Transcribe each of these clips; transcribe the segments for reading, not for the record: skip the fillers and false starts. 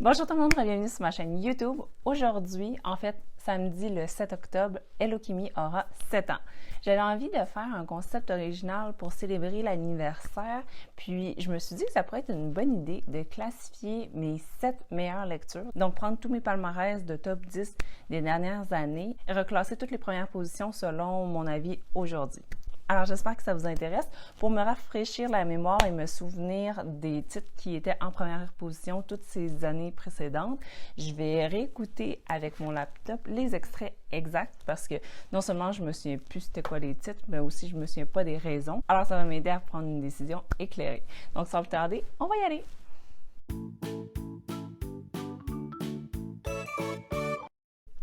Bonjour tout le monde, bienvenue sur ma chaîne YouTube. Aujourd'hui, en fait, samedi le 7 octobre, Hello Kimi aura 7 ans. J'avais envie de faire un concept original pour célébrer l'anniversaire, puis je me suis dit que ça pourrait être une bonne idée de classifier mes 7 meilleures lectures, donc prendre tous mes palmarès de top 10 des dernières années et reclasser toutes les premières positions selon mon avis aujourd'hui. Alors, j'espère que ça vous intéresse. Pour me rafraîchir la mémoire et me souvenir des titres qui étaient en première position toutes ces années précédentes, je vais réécouter avec mon laptop les extraits exacts parce que non seulement je me souviens plus c'était quoi les titres, mais aussi je me souviens pas des raisons. Alors, ça va m'aider à prendre une décision éclairée. Donc, sans plus tarder, on va y aller!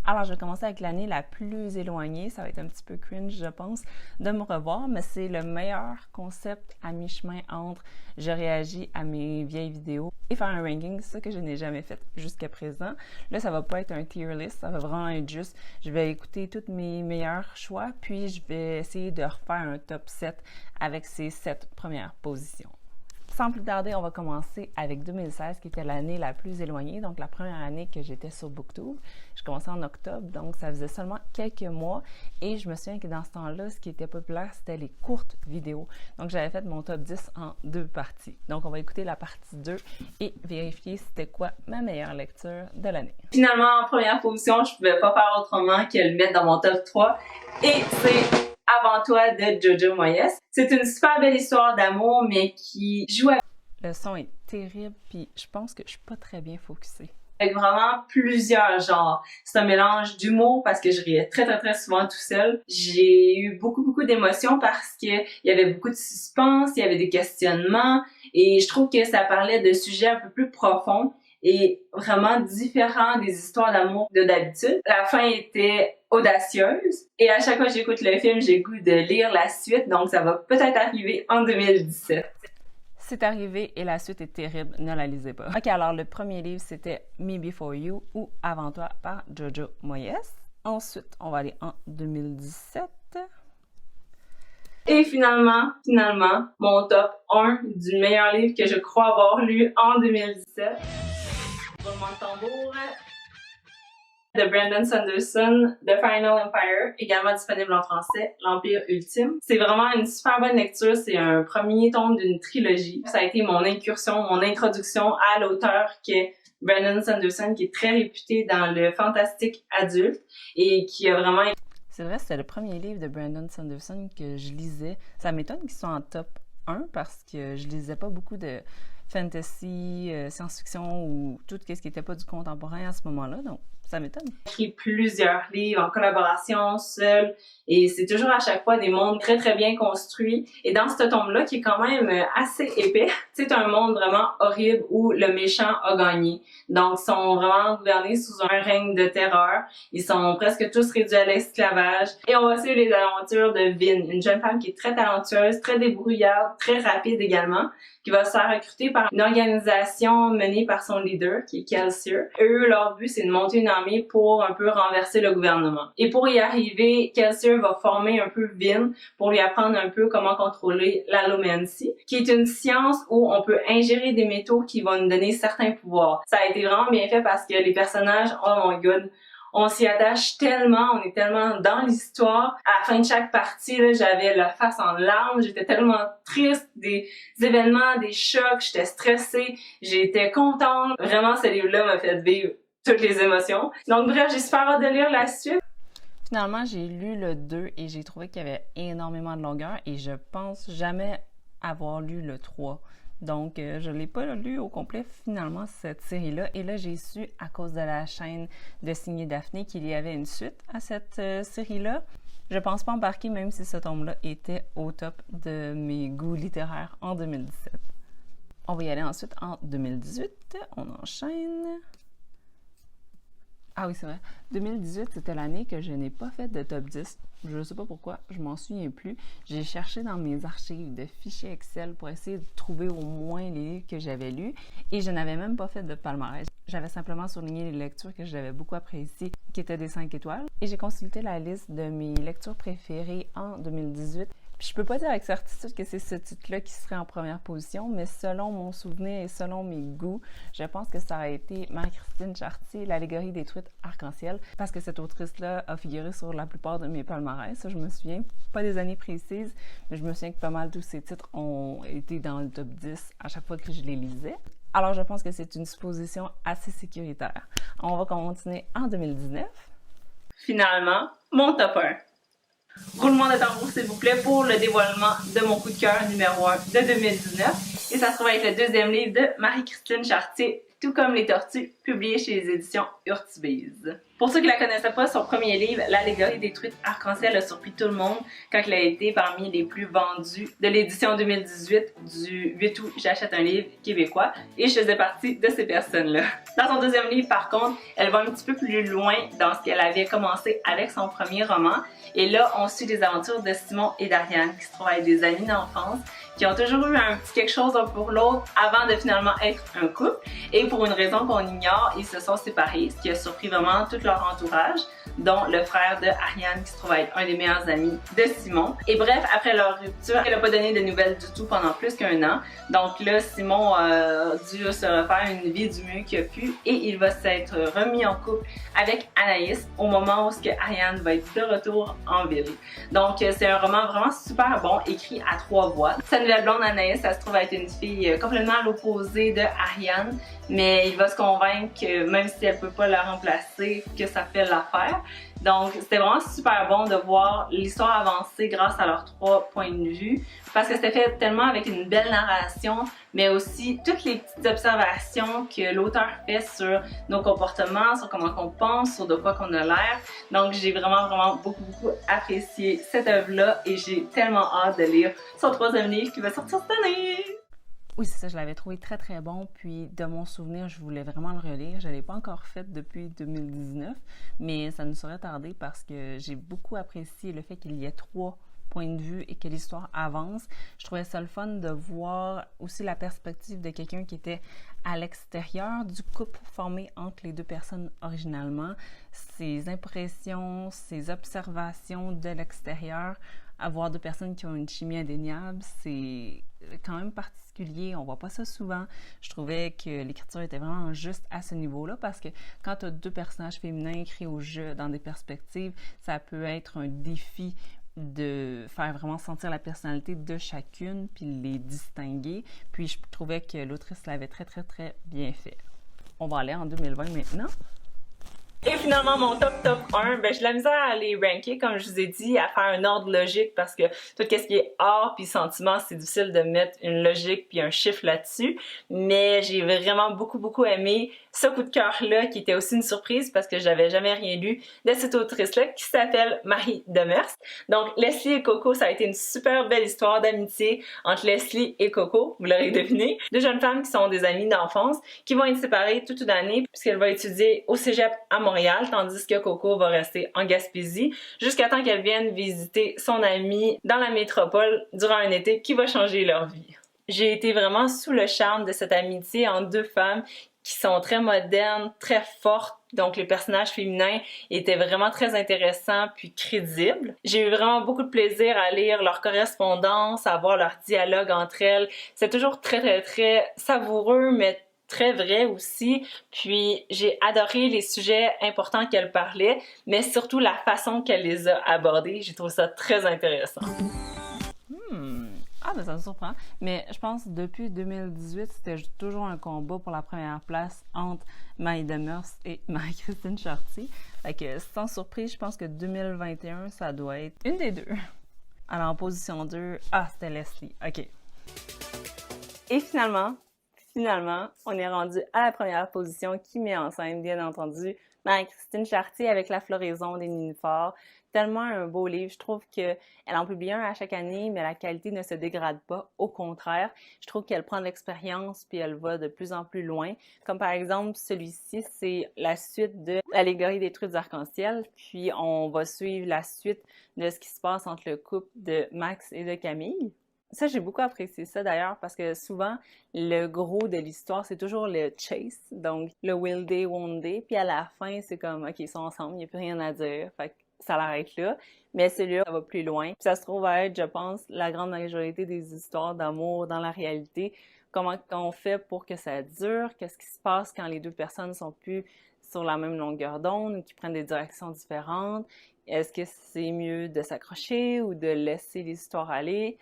Alors, je vais commencer avec l'année la plus éloignée. Ça va être un petit peu cringe, je pense, de me revoir, mais c'est le meilleur concept à mi-chemin entre je réagis à mes vieilles vidéos et faire un ranking, ça que je n'ai jamais fait jusqu'à présent. Là, ça va pas être un tier list, ça va vraiment être juste, je vais écouter tous mes meilleurs choix, puis je vais essayer de refaire un top 7 avec ces 7 premières positions. Sans plus tarder, on va commencer avec 2016, qui était l'année la plus éloignée, donc la première année que j'étais sur Booktube. Je commençais en octobre, donc ça faisait seulement quelques mois, et je me souviens que dans ce temps-là, ce qui était populaire, c'était les courtes vidéos. Donc j'avais fait mon top 10 en 2 parties. Donc on va écouter la partie 2 et vérifier c'était quoi ma meilleure lecture de l'année. Finalement, en première position, je pouvais pas faire autrement que le mettre dans mon top 3, et c'est Avant toi de Jojo Moyes. C'est une super belle histoire d'amour, mais qui joue Le son est terrible, puis je pense que je suis pas très bien focusée. Avec vraiment plusieurs genres. C'est un mélange d'humour parce que je riais très souvent tout seul. J'ai eu beaucoup d'émotions parce que il y avait beaucoup de suspense, il y avait des questionnements, et je trouve que ça parlait de sujets un peu plus profonds et vraiment différents des histoires d'amour de d'habitude. La fin était audacieuse, et à chaque fois que j'écoute le film, j'ai le goût de lire la suite, donc ça va peut-être arriver en 2017. C'est arrivé et la suite est terrible, ne la lisez pas. Ok, alors le premier livre c'était Me Before You ou Avant toi par Jojo Moyes. Ensuite, on va aller en 2017. Et finalement, mon top 1 du meilleur livre que je crois avoir lu en 2017. Roulement de tambour. De Brandon Sanderson, The Final Empire, également disponible en français, L'Empire Ultime. C'est vraiment une super bonne lecture, c'est un premier tome d'une trilogie. Ça a été mon incursion, mon introduction à l'auteur qui est Brandon Sanderson, qui est très réputé dans le fantastique adulte et qui a vraiment... C'est vrai, c'était le premier livre de Brandon Sanderson que je lisais. Ça m'étonne qu'il soit en top 1 parce que je lisais pas beaucoup de fantasy, science-fiction ou tout ce qui n'était pas du contemporain à ce moment-là, donc ça m'étonne. J'ai écrit plusieurs livres en collaboration, seul, et c'est toujours à chaque fois des mondes très bien construits. Et dans ce tome-là, qui est quand même assez épais, c'est un monde vraiment horrible où le méchant a gagné. Donc, ils sont vraiment gouvernés sous un règne de terreur. Ils sont presque tous réduits à l'esclavage. Et on va suivre les aventures de Vin, une jeune femme qui est très talentueuse, très débrouillarde, très rapide également, qui va se faire recruter par une organisation menée par son leader, qui est Kelsier. Eux, leur but, c'est de monter une armée pour un peu renverser le gouvernement. Et pour y arriver, Kelsier va former un peu Vin pour lui apprendre un peu comment contrôler l'allomancy, qui est une science où on peut ingérer des métaux qui vont nous donner certains pouvoirs. Ça a été vraiment bien fait parce que les personnages, oh my god, on s'y attache tellement, on est tellement dans l'histoire. À la fin de chaque partie, là, j'avais la face en larmes, j'étais tellement triste des événements, des chocs, j'étais stressée, j'étais contente. Vraiment, ce livre-là m'a fait vivre toutes les émotions. Donc bref, j'ai super hâte de lire la suite. Finalement, j'ai lu le 2 et j'ai trouvé qu'il y avait énormément de longueur et je pense jamais avoir lu le 3. Donc, je ne l'ai pas lu au complet, finalement, cette série-là. Et là, j'ai su, à cause de la chaîne de Signé Daphné, qu'il y avait une suite à cette série-là. Je pense pas embarquer, même si ce tome-là était au top de mes goûts littéraires en 2017. On va y aller ensuite en 2018. On enchaîne. Ah oui, c'est vrai. 2018, c'était l'année que je n'ai pas fait de top 10. Je ne sais pas pourquoi, je m'en souviens plus. J'ai cherché dans mes archives de fichiers Excel pour essayer de trouver au moins les livres que j'avais lus et je n'avais même pas fait de palmarès. J'avais simplement souligné les lectures que j'avais beaucoup appréciées, qui étaient des 5 étoiles. Et j'ai consulté la liste de mes lectures préférées en 2018 Puis je peux pas dire avec certitude que c'est ce titre-là qui serait en première position, mais selon mon souvenir et selon mes goûts, je pense que ça a été Marie-Christine Chartier, L'allégorie des truites arc-en-ciel, parce que cette autrice-là a figuré sur la plupart de mes palmarès. Ça, je me souviens, pas des années précises, mais je me souviens que pas mal tous ces titres ont été dans le top 10 à chaque fois que je les lisais. Alors, je pense que c'est une supposition assez sécuritaire. On va continuer en 2019. Finalement, mon top 1. Roulement de tambour, s'il vous plaît, pour le dévoilement de mon coup de cœur numéro 1 de 2019. Et ça se trouve être le deuxième livre de Marie-Christine Chartier, Tout comme les tortues, publié chez les éditions Urtubise. Pour ceux qui ne la connaissaient pas, son premier livre, L'allégorie des truites arc-en-ciel, a surpris tout le monde quand il a été parmi les plus vendus de l'édition 2018 du 8 août, j'achète un livre québécois, et je faisais partie de ces personnes-là. Dans son deuxième livre, par contre, elle va un petit peu plus loin dans ce qu'elle avait commencé avec son premier roman, et là, on suit les aventures de Simon et d'Ariane, qui se trouvent être des amis d'enfance, qui ont toujours eu un petit quelque chose un pour l'autre avant de finalement être un couple. Et pour une raison qu'on ignore, ils se sont séparés, ce qui a surpris vraiment tout leur entourage, dont le frère de Ariane, qui se trouve être un des meilleurs amis de Simon. Et bref, après leur rupture, elle n'a pas donné de nouvelles du tout pendant plus qu'1 an. Donc là, Simon a dû se refaire une vie du mieux qu'il a pu, et il va s'être remis en couple avec Anaïs au moment où Ariane va être de retour en ville. Donc c'est un roman vraiment super bon, écrit à 3 voix. Sa nouvelle blonde Anaïs, ça se trouve être une fille complètement à l'opposé de Ariane, mais il va se convaincre que même si elle peut pas la remplacer, que ça fait l'affaire. Donc c'était vraiment super bon de voir l'histoire avancer grâce à leurs 3 points de vue, parce que c'était fait tellement avec une belle narration, mais aussi toutes les petites observations que l'auteur fait sur nos comportements, sur comment on pense, sur de quoi qu'on a l'air. Donc j'ai vraiment beaucoup apprécié cette œuvre-là, et j'ai tellement hâte de lire son 3e livre qui va sortir cette année. Oui, c'est ça, je l'avais trouvé très bon, puis de mon souvenir, je voulais vraiment le relire. Je ne l'ai pas encore fait depuis 2019, mais ça ne saurait tarder parce que j'ai beaucoup apprécié le fait qu'il y ait 3 points de vue et que l'histoire avance. Je trouvais ça le fun de voir aussi la perspective de quelqu'un qui était à l'extérieur du couple formé entre les 2 personnes originalement, ses impressions, ses observations de l'extérieur. Avoir 2 personnes qui ont une chimie indéniable, c'est quand même particulier, on voit pas ça souvent. Je trouvais que l'écriture était vraiment juste à ce niveau-là, parce que quand tu as 2 personnages féminins écrits au jeu dans des perspectives, ça peut être un défi de faire vraiment sentir la personnalité de chacune, puis les distinguer. Puis je trouvais que l'autrice l'avait très bien fait. On va aller en 2020 maintenant. Et finalement, mon top 1, ben j'ai de la misère à les ranker, comme je vous ai dit, à faire un ordre logique, parce que tout ce qui est art puis sentiment, c'est difficile de mettre une logique puis un chiffre là-dessus. Mais j'ai vraiment beaucoup aimé ce coup de cœur-là, qui était aussi une surprise parce que j'avais jamais rien lu de cette autrice-là, qui s'appelle Marie Demers. Donc Leslie et Coco, ça a été une super belle histoire d'amitié entre Leslie et Coco, vous l'aurez deviné. 2 jeunes femmes qui sont des amies d'enfance, qui vont être séparées toute une année, puisqu'elle va étudier au cégep à Montréal, tandis que Coco va rester en Gaspésie, jusqu'à temps qu'elle vienne visiter son amie dans la métropole durant un été qui va changer leur vie. J'ai été vraiment sous le charme de cette amitié entre 2 femmes qui sont très modernes, très fortes. Donc les personnages féminins étaient vraiment très intéressants puis crédibles. J'ai eu vraiment beaucoup de plaisir à lire leur correspondance, à voir leur dialogue entre elles. C'est toujours très savoureux, mais très vrai aussi. Puis j'ai adoré les sujets importants qu'elle parlait, mais surtout la façon qu'elle les a abordés. J'ai trouvé ça très intéressant. Ah, ben ça me surprend. Mais je pense que depuis 2018, c'était toujours un combat pour la première place entre Marie Demers et Marie-Christine Chartier. Fait que sans surprise, je pense que 2021, ça doit être une des 2. Alors en position 2, c'était Leslie. OK. Et finalement, on est rendu à la première position qui met en scène, bien entendu, Marie-Christine Chartier avec La floraison des nénuphars. Tellement un beau livre. Je trouve qu'elle en publie un à chaque année, mais la qualité ne se dégrade pas. Au contraire, je trouve qu'elle prend de l'expérience puis elle va de plus en plus loin. Comme par exemple, celui-ci, c'est la suite de L'allégorie des truites arc-en-ciel. Puis on va suivre la suite de ce qui se passe entre le couple de Max et de Camille. Ça, j'ai beaucoup apprécié ça d'ailleurs, parce que souvent, le gros de l'histoire, c'est toujours le chase, donc le will day, won't day, puis à la fin, c'est comme, OK, ils sont ensemble, il n'y a plus rien à dire. Fait ça l'arrête là. Mais celui-là, ça va plus loin. Puis ça se trouve à être, je pense, la grande majorité des histoires d'amour dans la réalité. Comment on fait pour que ça dure? Qu'est-ce qui se passe quand les deux personnes sont plus sur la même longueur d'onde ou qui prennent des directions différentes? Est-ce que c'est mieux de s'accrocher ou de laisser l'histoire aller?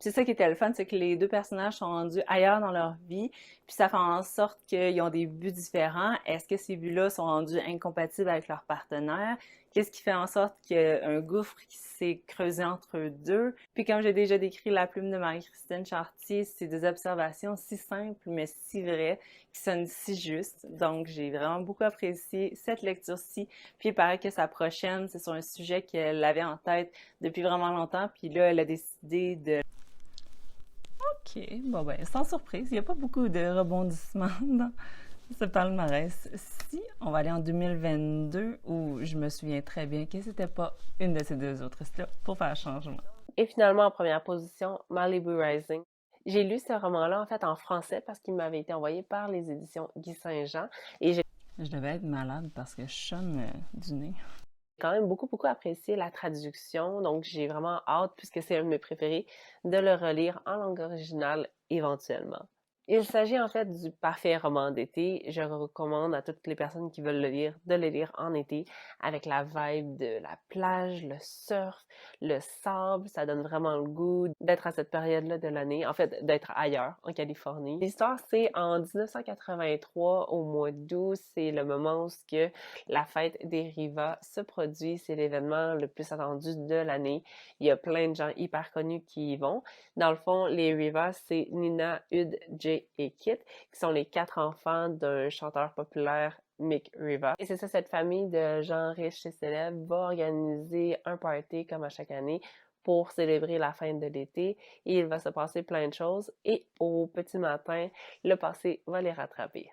C'est ça qui était le fun, c'est que les deux personnages sont rendus ailleurs dans leur vie, puis ça fait en sorte qu'ils ont des buts différents. Est-ce que ces buts-là sont rendus incompatibles avec leur partenaire? Qu'est-ce qui fait en sorte qu'il y a un gouffre qui s'est creusé entre eux deux? Puis comme j'ai déjà décrit La plume de Marie-Christine Chartier, c'est des observations si simples mais si vraies, qui sonnent si justes. Donc j'ai vraiment beaucoup apprécié cette lecture-ci. Puis il paraît que sa prochaine, c'est sur un sujet qu'elle avait en tête depuis vraiment longtemps, puis là, elle a décidé de... OK, bon ben, sans surprise, il n'y a pas beaucoup de rebondissements dans ce palmarès. Si on va aller en 2022, où je me souviens très bien que c'était pas une de ces deux autrices-là pour faire changement. Et finalement, en première position, Malibu Rising. J'ai lu ce roman-là, en fait, en français parce qu'il m'avait été envoyé par les éditions Guy Saint-Jean. Et j'ai Je devais être malade parce que je sonne du nez. quand même beaucoup apprécié la traduction, donc j'ai vraiment hâte, puisque c'est un de mes préférés, de le relire en langue originale éventuellement. Il s'agit en fait du parfait roman d'été. Je recommande à toutes les personnes qui veulent le lire de le lire en été avec la vibe de la plage, le surf, le sable. Ça donne vraiment le goût d'être à cette période-là de l'année, en fait d'être ailleurs, en Californie. L'histoire, c'est en 1983, au mois d'août. C'est le moment où que la fête des Rivas se produit. C'est l'événement le plus attendu de l'année. Il y a plein de gens hyper connus qui y vont. Dans le fond, les Rivas, c'est Nina, Ud, Jay et Kit, qui sont les 4 enfants d'un chanteur populaire, Mick Riva. Et c'est ça, cette famille de gens riches et célèbres va organiser un party comme à chaque année pour célébrer la fin de l'été. Et il va se passer plein de choses. Et au petit matin, le passé va les rattraper.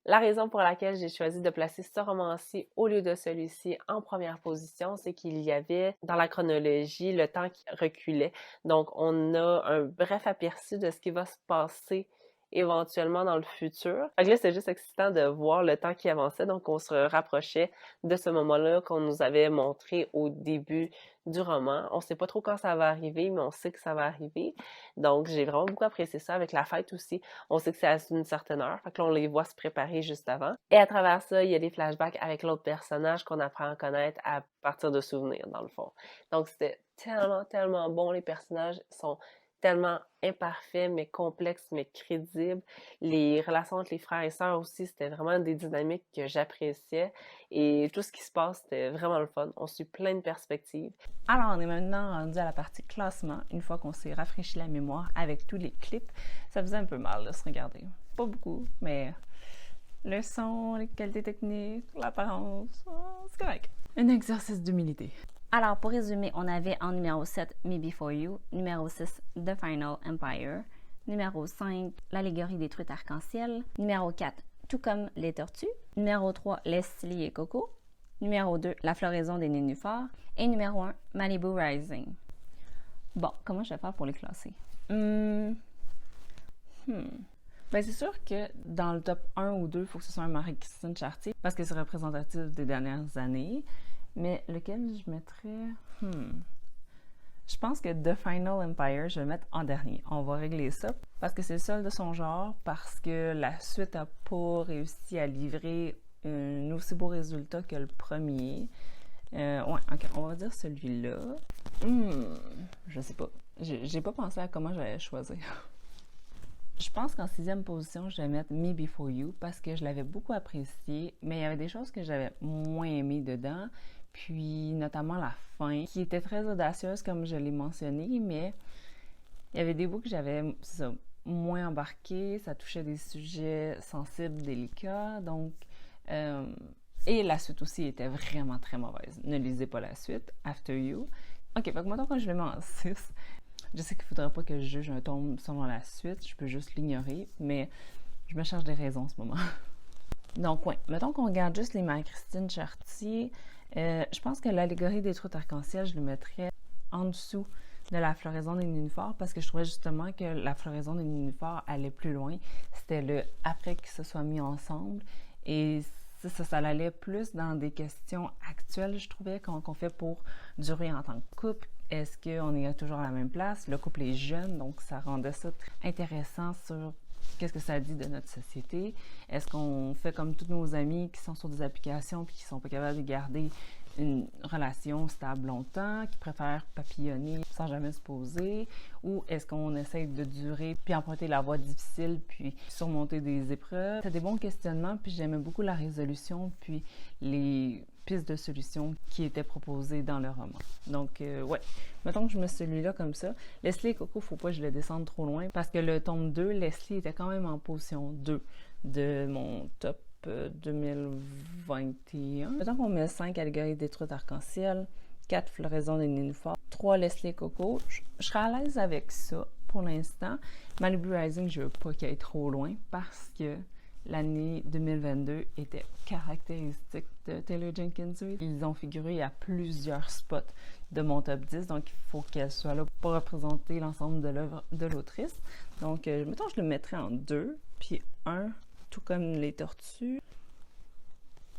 La raison pour laquelle j'ai choisi de placer ce roman-ci au lieu de celui-ci en première position, c'est qu'il y avait dans la chronologie le temps qui reculait. Donc, on a un bref aperçu de ce qui va se passer éventuellement dans le futur. Fait que là, c'est juste excitant de voir le temps qui avançait. Donc, on se rapprochait de ce moment-là qu'on nous avait montré au début du roman. On sait pas trop quand ça va arriver, mais on sait que ça va arriver. Donc, j'ai vraiment beaucoup apprécié ça avec la fête aussi. On sait que c'est à une certaine heure. Fait que là, on les voit se préparer juste avant. Et à travers ça, il y a des flashbacks avec l'autre personnage qu'on apprend à connaître à partir de souvenirs, dans le fond. Donc, c'était tellement bon. Les personnages sont tellement imparfaits, mais complexes, mais crédibles. Les relations entre les frères et sœurs aussi, c'était vraiment des dynamiques que j'appréciais. Et tout ce qui se passe, c'était vraiment le fun. On suit plein de perspectives. Alors, on est maintenant rendu à la partie classement. Une fois qu'on s'est rafraîchi la mémoire avec tous les clips, ça faisait un peu mal de se regarder. Pas beaucoup, mais le son, les qualités techniques, l'apparence, c'est correct. Un exercice d'humilité. Alors, pour résumer, on avait en numéro 7 Me Before You, numéro 6 The Final Empire, numéro 5 L'allégorie des truites arc-en-ciel, numéro 4 Tout comme les tortues, numéro 3 Leslie et Coco, numéro 2 La floraison des nénuphars et numéro 1 Malibu Rising. Bon, comment je vais faire pour les classer? Ben, c'est sûr que dans le top 1 ou 2, il faut que ce soit un Marie-Christine Chartier parce que c'est représentatif des dernières années. Mais lequel je mettrais? Je pense que The Final Empire, je vais le mettre en dernier. On va régler ça parce que c'est le seul de son genre, parce que la suite n'a pas réussi à livrer un aussi beau résultat que le premier. Ouais, ok, on va dire celui-là. Je sais pas. J'ai pas pensé à comment j'allais choisir. Je pense qu'en 6e position, je vais mettre Me Before You parce que je l'avais beaucoup apprécié, mais il y avait des choses que j'avais moins aimées dedans, puis notamment la fin, qui était très audacieuse comme je l'ai mentionné, mais il y avait des bouts que j'avais moins embarqués, ça touchait des sujets sensibles, délicats, donc... et la suite aussi était vraiment très mauvaise. Ne lisez pas la suite, After You. Ok, fait que maintenant quand je le mets en 6... Je sais qu'il ne faudrait pas que je juge un tome selon la suite, je peux juste l'ignorer, mais je me cherche des raisons en ce moment. Donc, oui, mettons qu'on regarde juste les Marie-Christine Chartier. Je pense que l'allégorie des truites arc-en-ciel, je le mettrais en dessous de la floraison des nénuphars parce que je trouvais justement que la floraison des nénuphars allait plus loin. C'était le après qu'ils se soient mis ensemble et ça allait plus dans des questions actuelles, je trouvais, comment on fait pour durer en tant que couple. Est-ce qu'on est toujours à la même place? Le couple est jeune, donc ça rendait ça très intéressant sur qu'est-ce que ça dit de notre société. Est-ce qu'on fait comme tous nos amis qui sont sur des applications puis qui sont pas capables de garder une relation stable longtemps, qui préfèrent papillonner sans jamais se poser, ou est-ce qu'on essaie de durer puis emprunter la voie difficile puis surmonter des épreuves? C'est des bons questionnements, puis j'aimais beaucoup la résolution puis les pistes de solutions qui étaient proposées dans le roman. Donc, ouais, mettons que je mets celui-là comme ça. Leslie et Coco, faut pas que je le descende trop loin parce que le tome 2, Leslie était quand même en position 2 de mon top 2021. Mettons qu'on met 5 allégories détruites arc-en-ciel, 4 floraisons des nénuphars, 3 Leslie et Coco. Je serais à l'aise avec ça pour l'instant. Malibu Rising, je veux pas qu'il aille trop loin parce que l'année 2022 était caractéristique de Taylor Jenkins Reid. Ils ont figuré à plusieurs spots de mon top 10, donc il faut qu'elle soit là pour représenter l'ensemble de l'œuvre de l'autrice. Donc, mettons, je le mettrais en 2, puis 1, tout comme les tortues.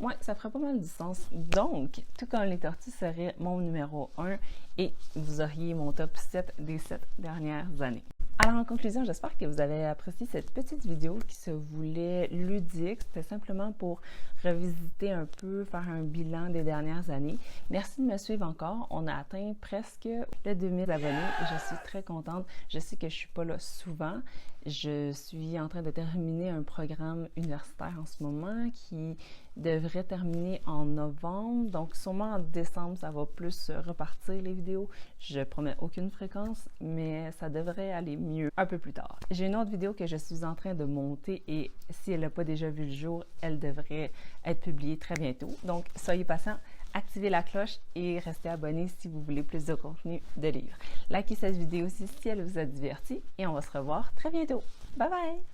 Ouais, ça ferait pas mal du sens. Donc, tout comme les tortues serait mon numéro 1 et vous auriez mon top 7 des 7 dernières années. Alors, en conclusion, j'espère que vous avez apprécié cette petite vidéo qui se voulait ludique. C'était simplement pour revisiter un peu, faire un bilan des dernières années. Merci de me suivre encore. On a atteint presque les 2000 abonnés et je suis très contente. Je sais que je suis pas là souvent. Je suis en train de terminer un programme universitaire en ce moment qui devrait terminer en novembre. Donc, sûrement en décembre, ça va plus repartir les vidéos. Je promets aucune fréquence, mais ça devrait aller mieux un peu plus tard. J'ai une autre vidéo que je suis en train de monter et si elle n'a pas déjà vu le jour, elle devrait être publiée très bientôt. Donc, soyez patients, activez la cloche et restez abonnés si vous voulez plus de contenu de livres. Likez cette vidéo aussi si elle vous a diverti et on va se revoir très bientôt. Bye bye!